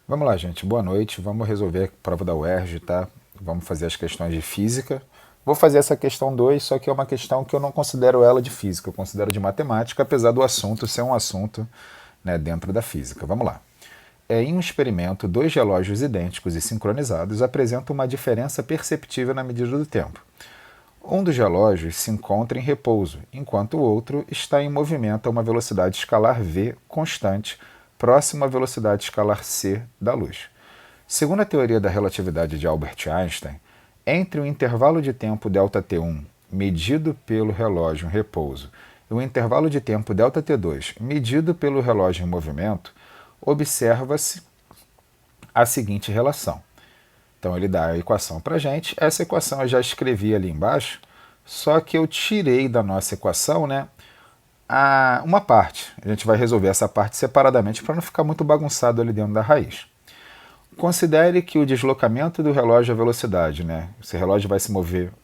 Vamos lá, gente. Boa noite. Vamos resolver a prova da UERJ, tá? Vamos fazer as questões de física. Vou fazer essa questão 2, só que é uma questão que eu não considero ela de física, eu considero de matemática, apesar do assunto ser um assunto, né, dentro da física. Vamos lá. Em um experimento, dois relógios idênticos e sincronizados apresentam uma diferença perceptível na medida do tempo. Um dos relógios se encontra em repouso, enquanto o outro está em movimento a uma velocidade escalar v constante, próxima à velocidade escalar c da luz. Segundo a teoria da relatividade de Albert Einstein, entre o intervalo de tempo ΔT1, medido pelo relógio em repouso, e o intervalo de tempo ΔT2, medido pelo relógio em movimento, observa-se a seguinte relação. Então ele dá a equação para a gente. Essa equação eu já escrevi ali embaixo, só que eu tirei da nossa equação, né, uma parte. A gente vai resolver essa parte separadamente para não ficar muito bagunçado ali dentro da raiz. Considere que o deslocamento do relógio à velocidade, né, esse relógio vai se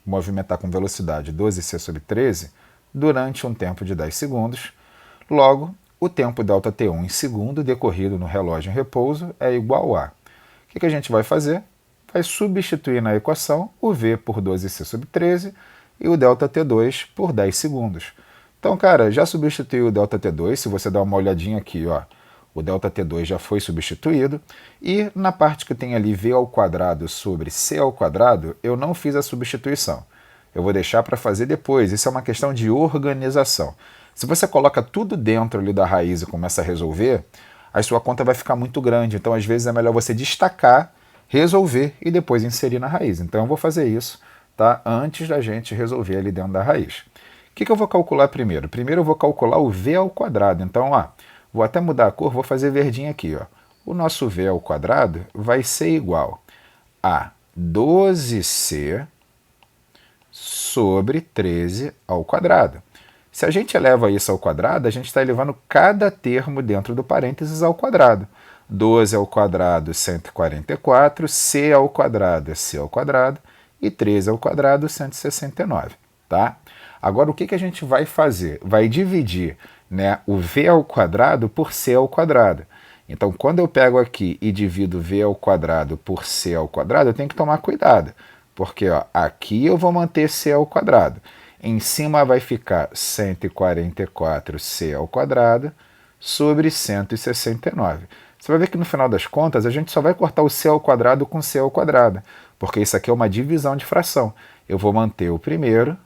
movimentar com velocidade 12c sobre 13 durante um tempo de 10 segundos. Logo, o tempo ΔT1 em segundo decorrido no relógio em repouso é igual a... O que a gente vai fazer? Vai substituir na equação o v por 12c sobre 13 e o ΔT2 por 10 segundos. Então, cara, já substituiu o ΔT2, se você dá uma olhadinha aqui, ó, o ΔT2 já foi substituído, e na parte que tem ali v ao quadrado sobre c ao quadrado, eu não fiz a substituição. Eu vou deixar para fazer depois, isso é uma questão de organização. Se você coloca tudo dentro ali da raiz e começa a resolver, a sua conta vai ficar muito grande, então às vezes é melhor você destacar, resolver e depois inserir na raiz. Então eu vou fazer isso, tá? Antes da gente resolver ali dentro da raiz. O que eu vou calcular primeiro? Primeiro eu vou calcular o v ao quadrado. Então, ó, vou até mudar a cor, vou fazer verdinho aqui, ó. O nosso v ao quadrado vai ser igual a 12c sobre 13 ao quadrado. Se a gente eleva isso ao quadrado, a gente está elevando cada termo dentro do parênteses ao quadrado. 12 ao quadrado, 144, c ao quadrado é c ao quadrado, e 13 ao quadrado, 169, tá? Agora, o que a gente vai fazer? Vai dividir, né, o v ao quadrado por c ao quadrado. Então, quando eu pego aqui e divido v ao quadrado por c ao quadrado, eu tenho que tomar cuidado, porque ó, aqui eu vou manter c ao quadrado. Em cima vai ficar 144c ao quadrado sobre 169. Você vai ver que no final das contas a gente só vai cortar o c ao quadrado com c ao quadrado, porque isso aqui é uma divisão de fração. Eu vou manter o primeiro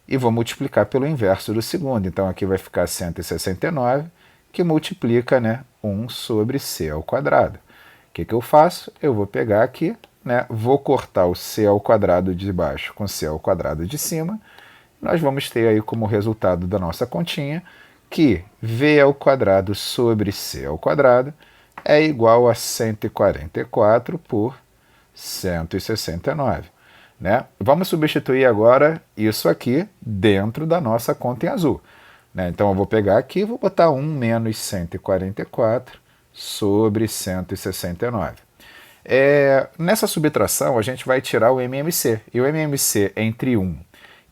e vou multiplicar pelo inverso do segundo. Então aqui vai ficar 169, que multiplica, né, 1 sobre c ao quadrado. O que eu faço? Eu vou pegar aqui, né, vou cortar o c ao quadrado de baixo com c ao quadrado de cima. Nós vamos ter aí como resultado da nossa continha que v ao quadrado sobre c ao quadrado é igual a 144 por 169. Né? Vamos substituir agora isso aqui dentro da nossa conta em azul. Né? Então eu vou pegar aqui e vou botar 1 menos 144 sobre 169. Nessa subtração a gente vai tirar o MMC. E o MMC entre 1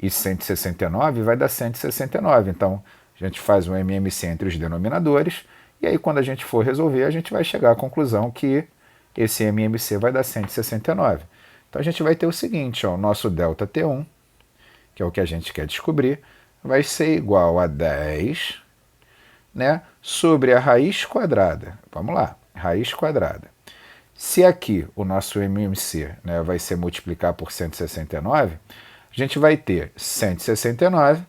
e 169 vai dar 169. Então a gente faz um MMC entre os denominadores. E aí quando a gente for resolver, a gente vai chegar à conclusão que esse MMC vai dar 169. Então a gente vai ter o seguinte, ó, o nosso ΔT1, que é o que a gente quer descobrir, vai ser igual a 10, né, sobre a raiz quadrada. Vamos lá, raiz quadrada. Se aqui o nosso MMC, né, vai ser multiplicar por 169, a gente vai ter 169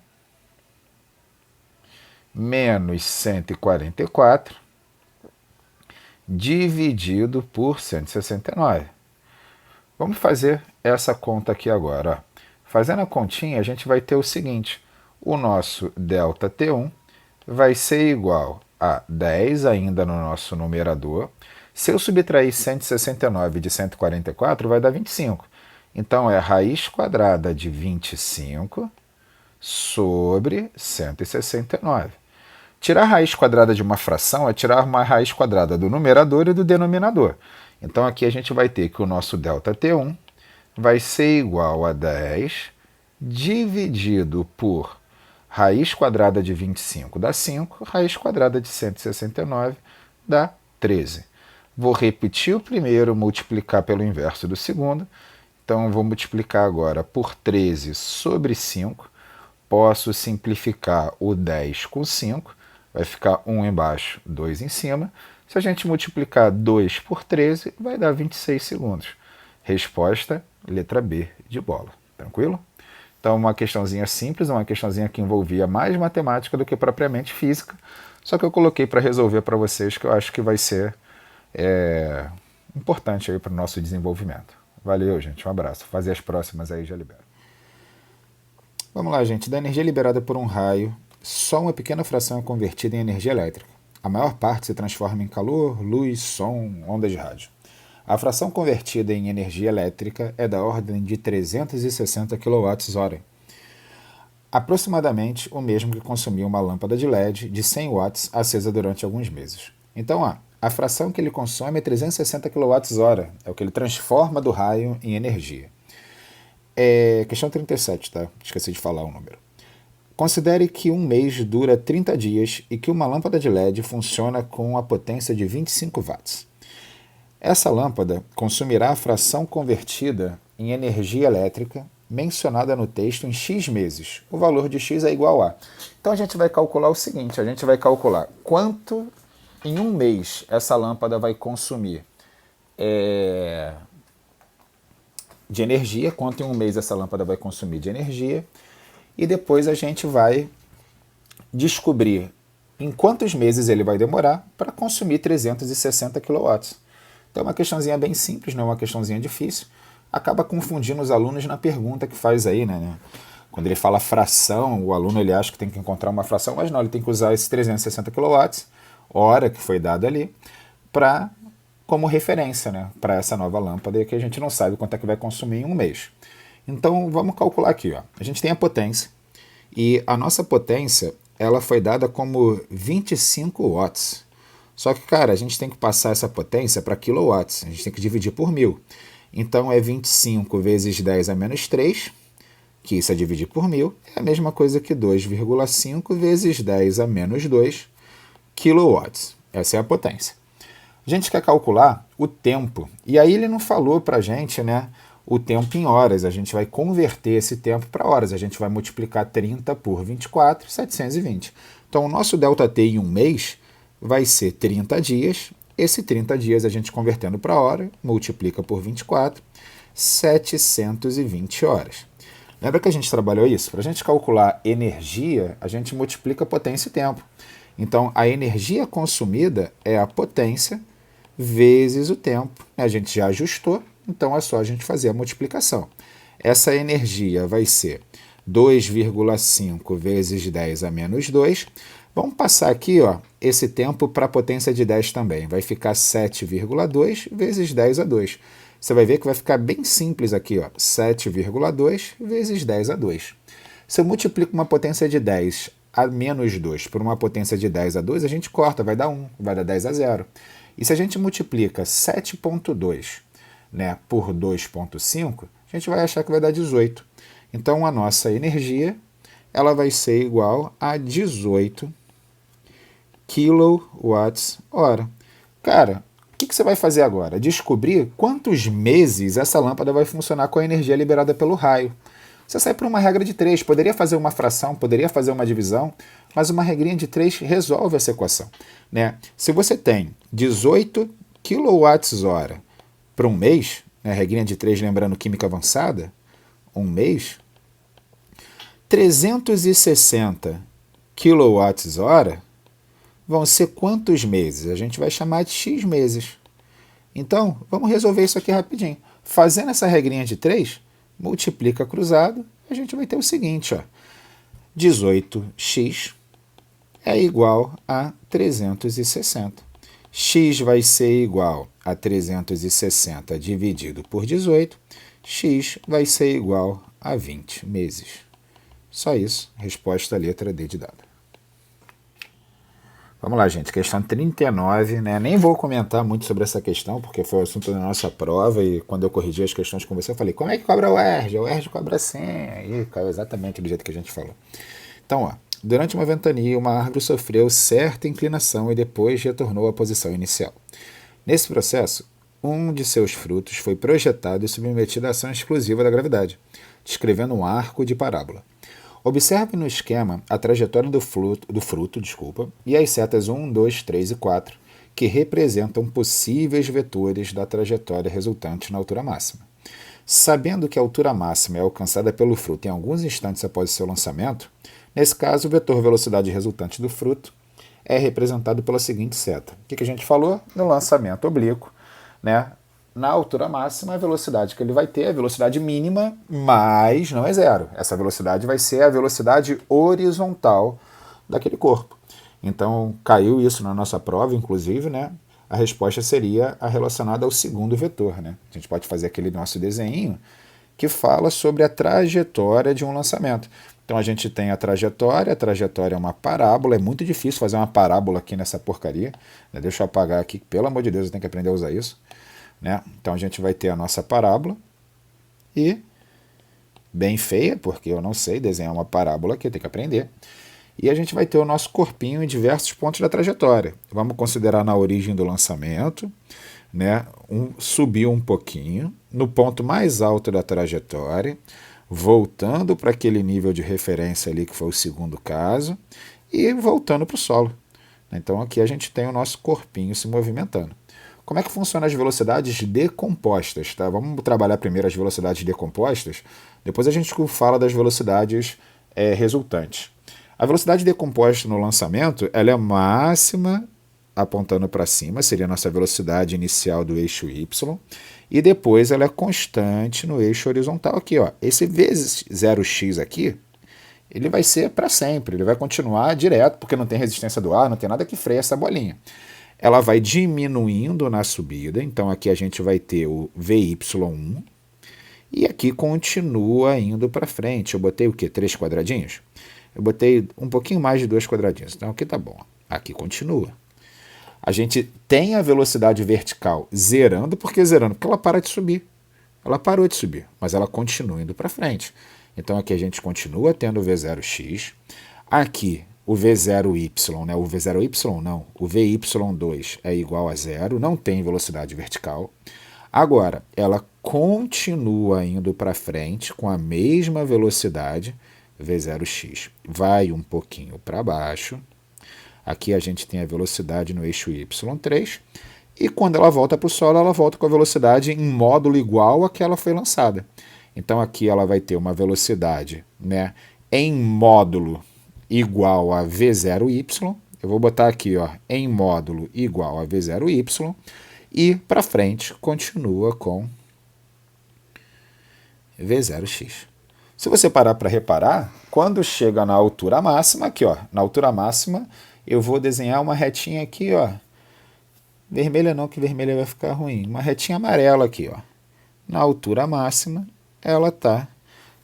menos 144 dividido por 169. Vamos fazer essa conta aqui agora. Ó. Fazendo a continha, a gente vai ter o seguinte, o nosso ΔT1 vai ser igual a 10 ainda no nosso numerador. Se eu subtrair 169 de 144, vai dar 25. Então é raiz quadrada de 25 sobre 169. Tirar a raiz quadrada de uma fração é tirar uma raiz quadrada do numerador e do denominador. Então aqui a gente vai ter que o nosso ΔT1 vai ser igual a 10 dividido por raiz quadrada de 25 dá 5, raiz quadrada de 169 dá 13. Vou repetir o primeiro, multiplicar pelo inverso do segundo. Então, vou multiplicar agora por 13 sobre 5. Posso simplificar o 10 com 5. Vai ficar 1 embaixo, 2 em cima. Se a gente multiplicar 2 por 13, vai dar 26 segundos. Resposta, letra B de bola. Tranquilo? Então, uma questãozinha simples, uma questãozinha que envolvia mais matemática do que propriamente física, só que eu coloquei para resolver para vocês, que eu acho que vai ser importante aí para o nosso desenvolvimento. Valeu, gente. Um abraço. Fazer as próximas aí, já libero. Vamos lá, gente. Da energia liberada por um raio, só uma pequena fração é convertida em energia elétrica. A maior parte se transforma em calor, luz, som, ondas de rádio. A fração convertida em energia elétrica é da ordem de 360 kWh, aproximadamente o mesmo que consumia uma lâmpada de LED de 100 watts acesa durante alguns meses. Então, a fração que ele consome é 360 kWh, é o que ele transforma do raio em energia. Questão 37, tá? Esqueci de falar o número. Considere que um mês dura 30 dias e que uma lâmpada de LED funciona com a potência de 25 watts. Essa lâmpada consumirá a fração convertida em energia elétrica mencionada no texto em X meses. O valor de X é igual a... Então a gente vai calcular o seguinte, a gente vai calcular quanto em um mês essa lâmpada vai consumir de energia, quanto em um mês essa lâmpada vai consumir de energia, e depois a gente vai descobrir em quantos meses ele vai demorar para consumir 360 kW. Então é uma questãozinha bem simples, não é uma questãozinha difícil. Acaba confundindo os alunos na pergunta que faz aí, né? Quando ele fala fração, o aluno ele acha que tem que encontrar uma fração, mas não, ele tem que usar esse 360 kW, hora que foi dada ali, como referência, né? Para essa nova lâmpada, que a gente não sabe quanto é que vai consumir em um mês. Então vamos calcular aqui, ó. A gente tem a potência, e a nossa potência ela foi dada como 25 watts. Só que, cara, a gente tem que passar essa potência para quilowatts. A gente tem que dividir por 1000. Então, é 25 vezes 10 a menos 3, que isso é dividir por 1000. É a mesma coisa que 2,5 vezes 10 a menos 2 quilowatts. Essa é a potência. A gente quer calcular o tempo. E aí ele não falou para a gente, né, o tempo em horas. A gente vai converter esse tempo para horas. A gente vai multiplicar 30 por 24, 720. Então, o nosso ΔT em um mês vai ser 30 dias, esse 30 dias a gente convertendo para hora, multiplica por 24, 720 horas. Lembra que a gente trabalhou isso? Para a gente calcular energia, a gente multiplica potência e tempo. Então, a energia consumida é a potência vezes o tempo. A gente já ajustou, então é só a gente fazer a multiplicação. Essa energia vai ser 2,5 vezes 10 a menos 2. Vamos passar aqui, ó, esse tempo para a potência de 10 também. Vai ficar 7,2 vezes 10 a 2. Você vai ver que vai ficar bem simples aqui, ó, 7,2 vezes 10 a 2. Se eu multiplico uma potência de 10 a menos 2 por uma potência de 10 a 2, a gente corta, vai dar 1, vai dar 10 a 0. E se a gente multiplica 7,2, né, por 2,5, a gente vai achar que vai dar 18. Então, a nossa energia ela vai ser igual a 18 kWh. Cara, o que você vai fazer agora? Descobrir quantos meses essa lâmpada vai funcionar com a energia liberada pelo raio. Você sai por uma regra de 3, poderia fazer uma fração, poderia fazer uma divisão, mas uma regrinha de 3 resolve essa equação, né? Se você tem 18 kWh para um mês, né, regrinha de 3 lembrando química avançada, um mês, 360 kWh vão ser quantos meses? A gente vai chamar de X meses. Então, vamos resolver isso aqui rapidinho. Fazendo essa regrinha de 3, multiplica cruzado, a gente vai ter o seguinte, ó, 18x é igual a 360. X vai ser igual a 360 dividido por 18, x vai ser igual a 20 meses. Só isso, resposta letra D de dado. Vamos lá, gente, questão 39, né? Nem vou comentar muito sobre essa questão, porque foi o assunto da nossa prova, e quando eu corrigi as questões com você, eu falei, como é que cobra o UERJ? O UERJ cobra 100, e caiu exatamente do jeito que a gente falou. Então, ó, Durante uma ventania, uma árvore sofreu certa inclinação e depois retornou à posição inicial. Nesse processo, um de seus frutos foi projetado e submetido à ação exclusiva da gravidade, descrevendo um arco de parábola. Observe no esquema a trajetória do fruto, e as setas 1, 2, 3 e 4, que representam possíveis vetores da trajetória resultante na altura máxima. Sabendo que a altura máxima é alcançada pelo fruto em alguns instantes após o seu lançamento, nesse caso o vetor velocidade resultante do fruto é representado pela seguinte seta. O que a gente falou? No lançamento oblíquo, né? Na altura máxima, a velocidade que ele vai ter é a velocidade mínima, mas não é zero. Essa velocidade vai ser a velocidade horizontal daquele corpo. Então, caiu isso na nossa prova, inclusive, né? A resposta seria a relacionada ao segundo vetor, né? A gente pode fazer aquele nosso desenho que fala sobre a trajetória de um lançamento. Então, a gente tem a trajetória é uma parábola, é muito difícil fazer uma parábola aqui nessa porcaria, né? Deixa eu apagar aqui, pelo amor de Deus, eu tenho que aprender a usar isso, né? Então, a gente vai ter a nossa parábola e, bem feia, porque eu não sei desenhar uma parábola aqui, eu tenho que aprender. E a gente vai ter o nosso corpinho em diversos pontos da trajetória. Vamos considerar na origem do lançamento, né? Subiu um pouquinho, no ponto mais alto da trajetória, voltando para aquele nível de referência ali que foi o segundo caso, e voltando para o solo. Então aqui a gente tem o nosso corpinho se movimentando. Como é que funcionam as velocidades decompostas? Tá? Vamos trabalhar primeiro as velocidades decompostas, depois a gente fala das velocidades resultantes. A velocidade decomposta no lançamento ela é máxima apontando para cima, seria a nossa velocidade inicial do eixo Y, e depois ela é constante no eixo horizontal aqui. Ó. Esse V0x aqui, ele vai ser para sempre, ele vai continuar direto, porque não tem resistência do ar, não tem nada que freie essa bolinha. Ela vai diminuindo na subida, então aqui a gente vai ter o VY1, e aqui continua indo para frente. Eu botei o quê? 3 quadradinhos? Eu botei um pouquinho mais de 2 quadradinhos, então aqui tá bom. Aqui continua. A gente tem a velocidade vertical zerando, por que zerando? Porque ela para de subir. Ela parou de subir, mas ela continua indo para frente. Então aqui a gente continua tendo o V0x. Aqui o V0y, né? O V0y não, o VY2 é igual a zero, não tem velocidade vertical. Agora, ela continua indo para frente com a mesma velocidade, V0x vai um pouquinho para baixo. Aqui a gente tem a velocidade no eixo Y3. E quando ela volta para o solo, ela volta com a velocidade em módulo igual a que ela foi lançada. Então aqui ela vai ter uma velocidade, né, em módulo igual a V0y. Eu vou botar aqui, ó, em módulo igual a V0y. E para frente continua com V0x. Se você parar para reparar, quando chega na altura máxima, aqui ó, na altura máxima, eu vou desenhar uma retinha aqui, ó. Vermelha não, que vermelha vai ficar ruim. Uma retinha amarela aqui, ó. Na altura máxima, ela está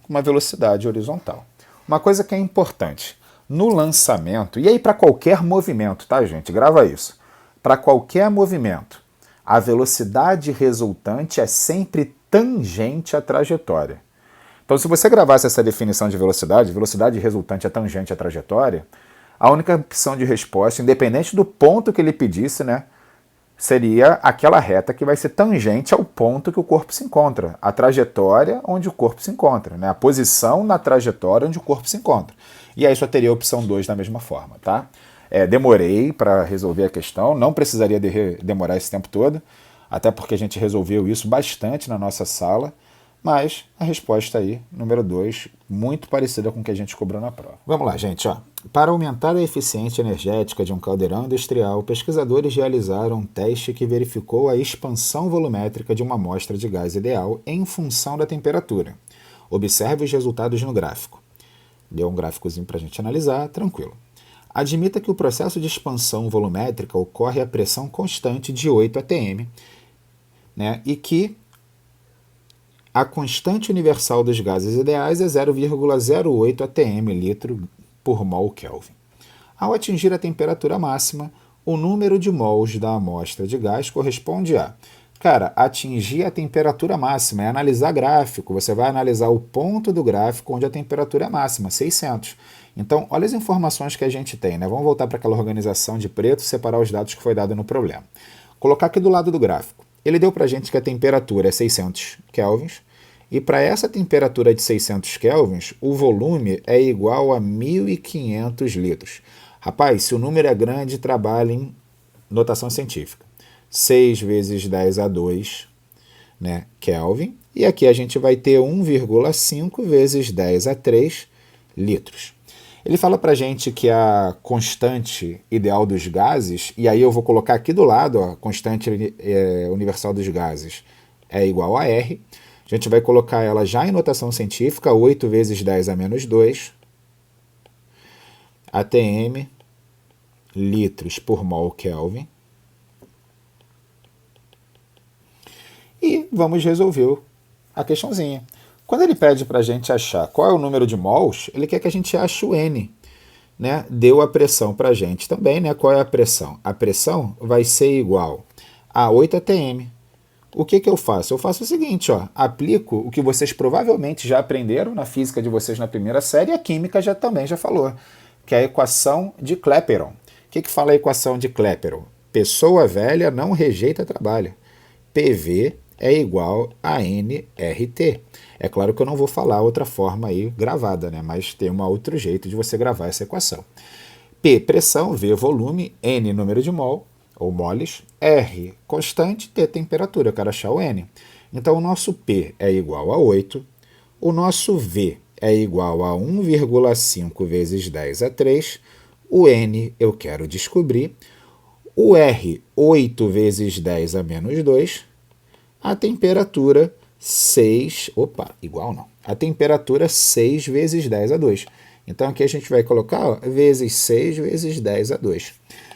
com uma velocidade horizontal. Uma coisa que é importante, no lançamento, e aí para qualquer movimento, tá, gente? Grava isso. Para qualquer movimento, a velocidade resultante é sempre tangente à trajetória. Então, se você gravasse essa definição de velocidade resultante é tangente à trajetória, a única opção de resposta, independente do ponto que ele pedisse, né, seria aquela reta que vai ser tangente ao ponto que o corpo se encontra, a trajetória onde o corpo se encontra, né, a posição na trajetória onde o corpo se encontra. E aí só teria a opção 2 da mesma forma, tá? Demorei para resolver a questão, não precisaria demorar esse tempo todo, até porque a gente resolveu isso bastante na nossa sala, mas a resposta aí, número 2, muito parecida com o que a gente cobrou na prova. Vamos lá, gente. Ó. Para aumentar a eficiência energética de um caldeirão industrial, pesquisadores realizaram um teste que verificou a expansão volumétrica de uma amostra de gás ideal em função da temperatura. Observe os resultados no gráfico. Deu um gráficozinho para a gente analisar, tranquilo. Admita que o processo de expansão volumétrica ocorre a pressão constante de 8 atm, né, e que a constante universal dos gases ideais é 0,08 atm litro por mol Kelvin. Ao atingir a temperatura máxima, o número de mols da amostra de gás corresponde a Cara, atingir a temperatura máxima é analisar gráfico. Você vai analisar o ponto do gráfico onde a temperatura é máxima, 600. Então, olha as informações que a gente tem, né? Vamos voltar para aquela organização de preto e separar os dados que foi dado no problema. Colocar aqui do lado do gráfico. Ele deu para a gente que a temperatura é 600 kelvins. E para essa temperatura de 600 kelvins, o volume é igual a 1.500 litros. Rapaz, se o número é grande, trabalhe em notação científica. 6 vezes 10 a 2, né, Kelvin. E aqui a gente vai ter 1,5 vezes 10 a 3 litros. Ele fala para a gente que a constante ideal dos gases, e aí eu vou colocar aqui do lado, ó, a constante universal dos gases é igual a R. A gente vai colocar ela já em notação científica, 8 vezes 10 a menos 2, atm, litros por mol Kelvin. E vamos resolver a questãozinha. Quando ele pede para a gente achar qual é o número de mols, ele quer que a gente ache o N. Né? Deu a pressão para a gente também. Né? Qual é a pressão? A pressão vai ser igual a 8 atm. O que eu faço? Eu faço o seguinte, ó, aplico o que vocês provavelmente já aprenderam na física de vocês na primeira série, e a química também já falou, que é a equação de Clapeyron. O que fala a equação de Clapeyron? Pessoa velha não rejeita trabalho. PV é igual a nRT. É claro que eu não vou falar outra forma aí gravada, né? Mas tem um outro jeito de você gravar essa equação. P, pressão, V, volume, N, número de mol, ou moles, R, constante, T, temperatura. Eu quero achar o N. Então, o nosso P é igual a 8, o nosso V é igual a 1,5 vezes 10 a 3, o N eu quero descobrir, o R, 8 vezes 10 a menos 2, a temperatura 6, igual não, a temperatura 6 vezes 10 a 2. Então aqui a gente vai colocar, ó, vezes 6 vezes 10 a 2.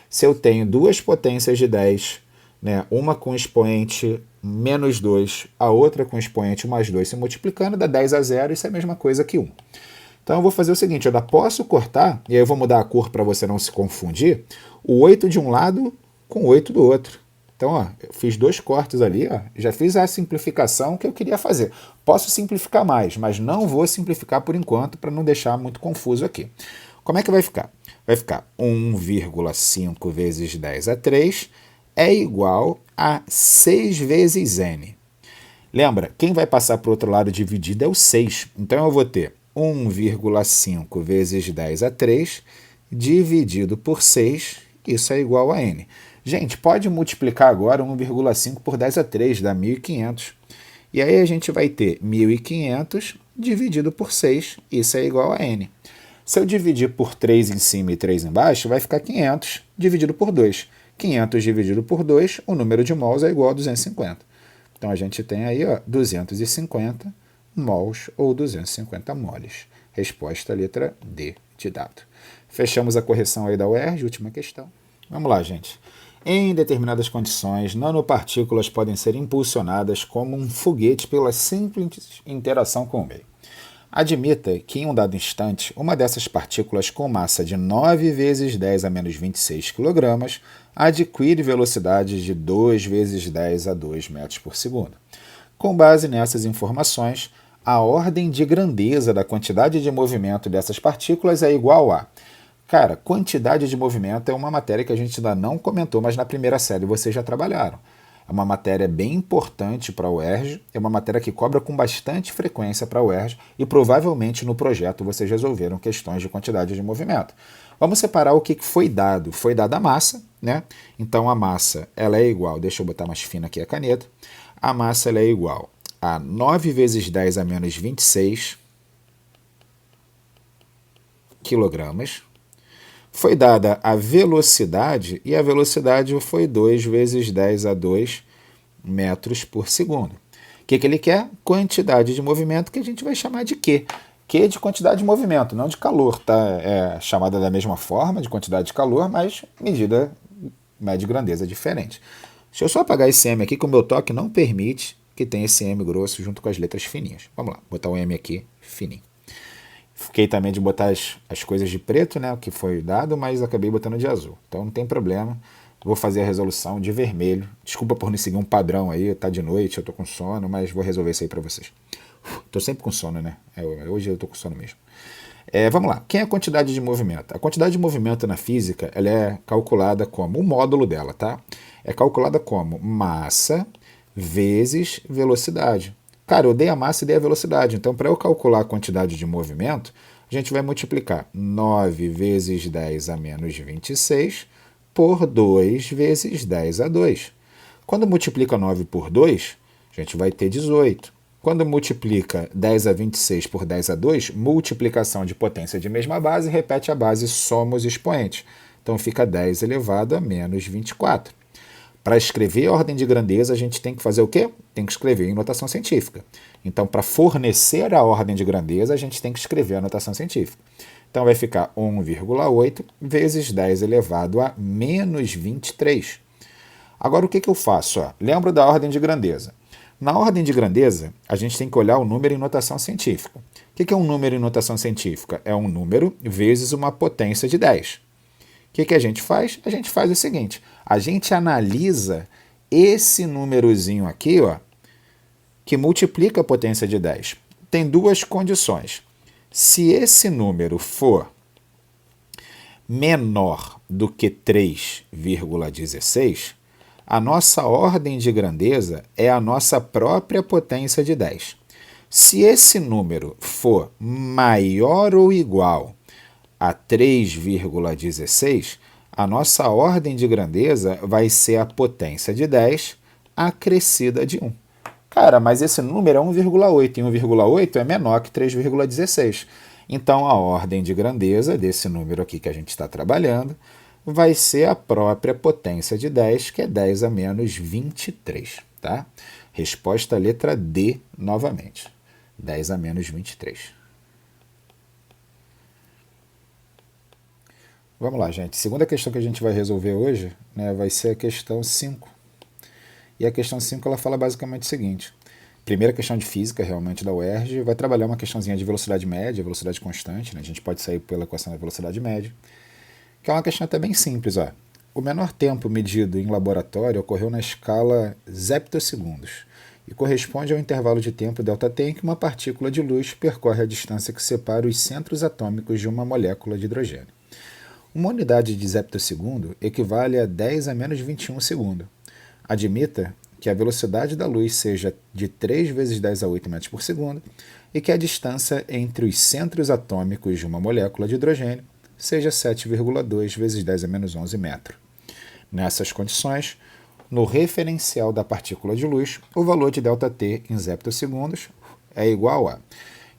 Se eu tenho duas potências de 10, né, uma com expoente menos 2, a outra com expoente mais 2 se multiplicando, dá 10 a 0, isso é a mesma coisa que 1. Então eu vou fazer o seguinte, eu ainda posso cortar, e aí eu vou mudar a cor para você não se confundir, o 8 de um lado com o 8 do outro. Então, ó, eu fiz dois cortes ali, ó, já fiz a simplificação que eu queria fazer. Posso simplificar mais, mas não vou simplificar por enquanto para não deixar muito confuso aqui. Como é que vai ficar? Vai ficar 1,5 vezes 10 a 3 é igual a 6 vezes n. Lembra, quem vai passar para o outro lado dividido é o 6. Então eu vou ter 1,5 vezes 10 a 3 dividido por 6, isso é igual a n. Gente, pode multiplicar agora 1,5 por 10 a 3, dá 1.500. E aí a gente vai ter 1.500 dividido por 6, isso é igual a n. Se eu dividir por 3 em cima e 3 embaixo, vai ficar 500 dividido por 2. 500 dividido por 2, o número de mols é igual a 250. Então a gente tem aí, ó, 250 mols ou 250 moles. Resposta letra D de dado. Fechamos a correção aí da UERJ, última questão. Vamos lá, gente. Em determinadas condições, nanopartículas podem ser impulsionadas como um foguete pela simples interação com o meio. Admita que em um dado instante, uma dessas partículas com massa de 9 vezes 10 a menos 26 kg adquire velocidade de 2 vezes 10 a 2 metros por segundo. Com base nessas informações, a ordem de grandeza da quantidade de movimento dessas partículas é igual a... Cara, quantidade de movimento é uma matéria que a gente ainda não comentou, mas na primeira série vocês já trabalharam. É uma matéria bem importante para a UERJ, é uma matéria que cobra com bastante frequência para a UERJ e provavelmente no projeto vocês resolveram questões de quantidade de movimento. Vamos separar o que foi dado. Foi dada a massa, né? Então a massa ela é igual, deixa eu botar mais fina aqui a caneta, a massa ela é igual a 9 vezes 10 a menos 26 quilogramas. Foi dada a velocidade, e a velocidade foi 2 vezes 10 a 2 metros por segundo. O que ele quer? Quantidade de movimento, que a gente vai chamar de Q. Q de quantidade de movimento, não de calor, tá? É chamada da mesma forma, de quantidade de calor, mas medida de grandeza diferente. Deixa eu só apagar esse M aqui, que o meu toque não permite que tenha esse M grosso junto com as letras fininhas. Vamos lá, botar o M aqui fininho. Fiquei também de botar as coisas de preto, né, o que foi dado, mas acabei botando de azul. Então não tem problema, Vou fazer a resolução de vermelho. Desculpa por não seguir um padrão aí, tá de noite, eu tô com sono, mas vou resolver isso aí para vocês. Tô sempre com sono, né? Hoje eu tô com sono mesmo. Vamos lá. Quem é a quantidade de movimento? A quantidade de movimento na física, ela é calculada como o módulo dela, tá? É calculada como massa vezes velocidade. Cara, eu dei a massa e dei a velocidade. Então, para eu calcular a quantidade de movimento, a gente vai multiplicar 9 vezes 10 a menos 26 por 2 vezes 10 a 2. Quando multiplica 9 por 2, a gente vai ter 18. Quando multiplica 10 a 26 por 10 a 2, multiplicação de potência de mesma base, repete a base, soma os expoentes. Então fica 10 elevado a menos 24. Para escrever a ordem de grandeza, a gente tem que fazer o quê? Tem que escrever em notação científica. Então, para fornecer a ordem de grandeza, a gente tem que escrever a notação científica. Então, vai ficar 1,8 vezes 10 elevado a menos 23. Agora, o que eu faço? Lembro da ordem de grandeza. Na ordem de grandeza, a gente tem que olhar o número em notação científica. O que é um número em notação científica? É um número vezes uma potência de 10. O que a gente faz? A gente faz o seguinte, a gente analisa esse númerozinho aqui, que multiplica a potência de 10. Tem duas condições. Se esse número for menor do que 3,16, a nossa ordem de grandeza é a nossa própria potência de 10. Se esse número for maior ou igual a 3,16, a nossa ordem de grandeza vai ser a potência de 10 acrescida de 1. Cara, mas esse número é 1,8 e 1,8 é menor que 3,16. Então, a ordem de grandeza desse número aqui que a gente está trabalhando vai ser a própria potência de 10, que é 10 a menos 23. Tá? Resposta letra D novamente. 10 a menos 23. Vamos lá, gente. Segunda questão que a gente vai resolver hoje, né, vai ser a questão 5. E a questão 5 ela fala basicamente o seguinte. Primeira questão de física, realmente, da UERJ, vai trabalhar uma questãozinha de velocidade média, velocidade constante, né? A gente pode sair pela equação da velocidade média, que é uma questão até bem simples. O menor tempo medido em laboratório ocorreu na escala zeptossegundos e corresponde ao intervalo de tempo ΔT em que uma partícula de luz percorre a distância que separa os centros atômicos de uma molécula de hidrogênio. Uma unidade de zeptossegundo equivale a 10 a menos 21 segundo. Admita que a velocidade da luz seja de 3 vezes 10 a 8 metros por segundo e que a distância entre os centros atômicos de uma molécula de hidrogênio seja 7,2 vezes 10 a menos 11 metros. Nessas condições, no referencial da partícula de luz, o valor de ΔT em zeptossegundos é igual a...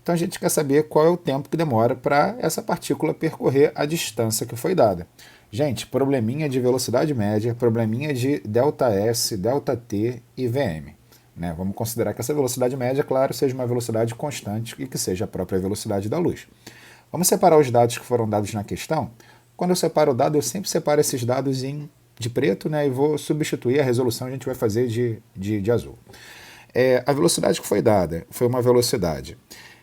Então a gente quer saber qual é o tempo que demora para essa partícula percorrer a distância que foi dada. Gente, probleminha de velocidade média, probleminha de ΔS, ΔT e Vm. Né? Vamos considerar que essa velocidade média, claro, seja uma velocidade constante e que seja a própria velocidade da luz. Vamos separar os dados que foram dados na questão. Quando eu separo o dado, eu sempre separo esses dados de preto, né, e vou substituir a resolução, a gente vai fazer de azul. A velocidade que foi dada foi uma velocidade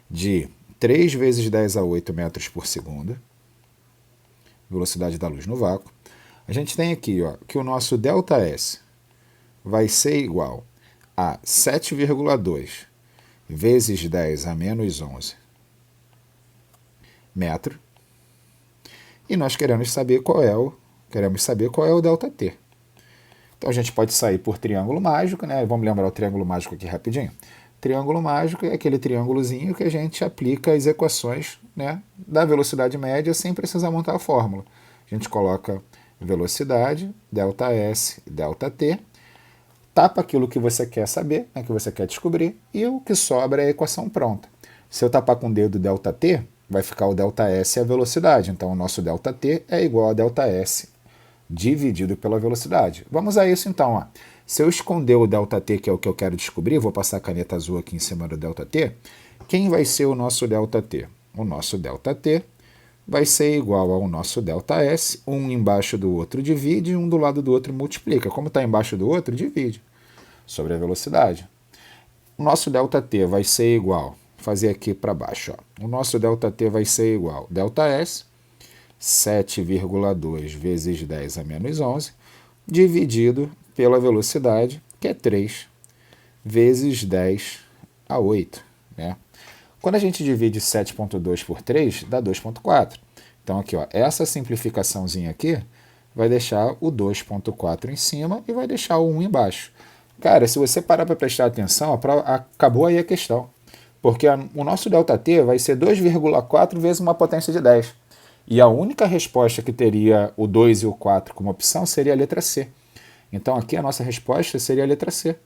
de 3 vezes 10 a 8 metros por segundo, velocidade da luz no vácuo. A gente tem aqui que o nosso ΔS vai ser igual a 7,2 vezes 10 a menos 11 metro. E nós queremos saber qual é o ΔT. Então a gente pode sair por triângulo mágico, né? Vamos lembrar o triângulo mágico aqui rapidinho. Triângulo mágico é aquele triângulozinho que a gente aplica as equações, né, da velocidade média sem precisar montar a fórmula. A gente coloca velocidade, ΔS, ΔT, tapa aquilo que você quer saber, né, que você quer descobrir, e o que sobra é a equação pronta. Se eu tapar com o dedo ΔT, vai ficar o ΔS e a velocidade. Então o nosso ΔT é igual a ΔS dividido pela velocidade. Vamos a isso então. Se eu esconder o ΔT, que é o que eu quero descobrir, vou passar a caneta azul aqui em cima do ΔT, quem vai ser o nosso ΔT? O nosso ΔT vai ser igual ao nosso ΔS, um embaixo do outro divide e um do lado do outro multiplica. Como está embaixo do outro, divide sobre a velocidade. O nosso ΔT vai ser igual, vou fazer aqui para baixo, o nosso ΔT vai ser igual ΔS, 7,2 vezes 10 a menos 11, dividido pela velocidade, que é 3 vezes 10 a 8. Né? Quando a gente divide 7,2 por 3, dá 2,4. Então, aqui, ó, essa simplificaçãozinha aqui vai deixar o 2,4 em cima e vai deixar o 1 embaixo. Cara, se você parar para prestar atenção, acabou aí a questão. Porque o nosso ΔT vai ser 2,4 vezes uma potência de 10. E a única resposta que teria o 2 e o 4 como opção seria a letra C. Então aqui a nossa resposta seria a letra C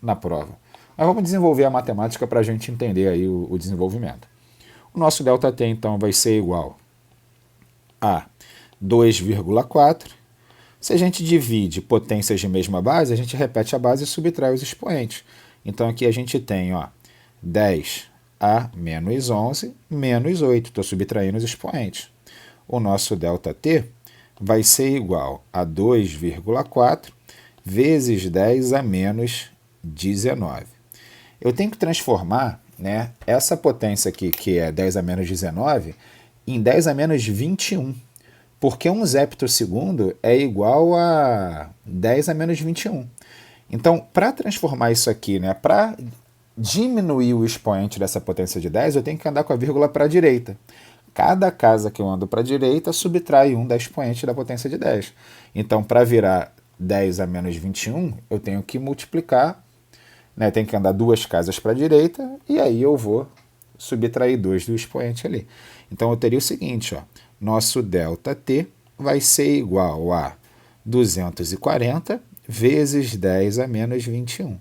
na prova. Mas vamos desenvolver a matemática para a gente entender aí o desenvolvimento. O nosso ΔT então vai ser igual a 2,4. Se a gente divide potências de mesma base, a gente repete a base e subtrai os expoentes. Então aqui a gente tem 10a menos 11 menos 8. Estou subtraindo os expoentes. O nosso ΔT vai ser igual a 2,4 vezes 10 a menos 19. Eu tenho que transformar, né, essa potência aqui, que é 10 a menos 19, em 10 a menos 21. Porque 1 zeptosegundo é igual a 10 a menos 21. Então, para transformar isso aqui, né, para diminuir o expoente dessa potência de 10, eu tenho que andar com a vírgula para a direita. Cada casa que eu ando para a direita subtrai 1 da expoente da potência de 10. Então, para virar 10 a menos 21, eu tenho que multiplicar, né, tenho que andar 2 casas para a direita, e aí eu vou subtrair 2 do expoente ali. Então, eu teria o seguinte, nosso ΔT vai ser igual a 240 vezes 10 a menos 21.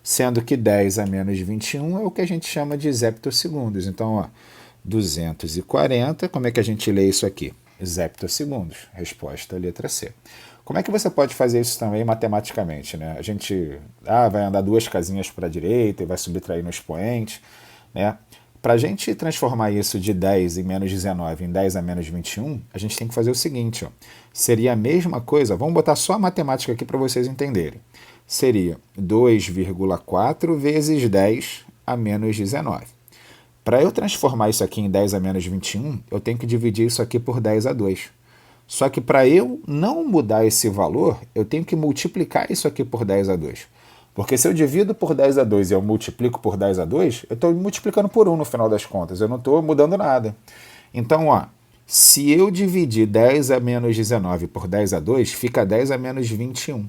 Sendo que 10 a menos 21 é o que a gente chama de zeptosegundos. Então, 240, como é que a gente lê isso aqui? Zeptosegundos. Resposta, letra C. Como é que você pode fazer isso também matematicamente? Né? A gente vai andar 2 casinhas para a direita e vai subtrair no expoente. Né? Para a gente transformar isso de 10 em menos 19 em 10 a menos 21, a gente tem que fazer o seguinte. Seria a mesma coisa, vamos botar só a matemática aqui para vocês entenderem. Seria 2,4 vezes 10 a menos 19. Para eu transformar isso aqui em 10 a menos 21, eu tenho que dividir isso aqui por 10 a 2. Só que para eu não mudar esse valor, eu tenho que multiplicar isso aqui por 10 a 2. Porque se eu divido por 10 a 2 e eu multiplico por 10 a 2, eu estou multiplicando por 1 no final das contas, eu não estou mudando nada. Então, se eu dividir 10 a menos 19 por 10 a 2, fica 10 a menos 21.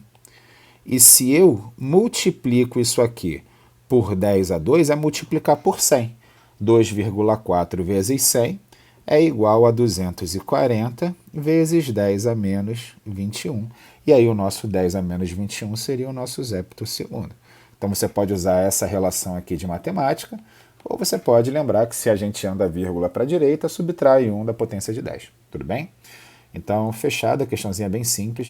E se eu multiplico isso aqui por 10 a 2, é multiplicar por 100. 2,4 vezes 100 é igual a 240 vezes 10 a menos 21. E aí o nosso 10 a menos 21 seria o nosso zeptosegundo. Então você pode usar essa relação aqui de matemática, ou você pode lembrar que se a gente anda a vírgula para a direita, subtrai 1 da potência de 10. Tudo bem? Então, fechado, a questãozinha bem simples.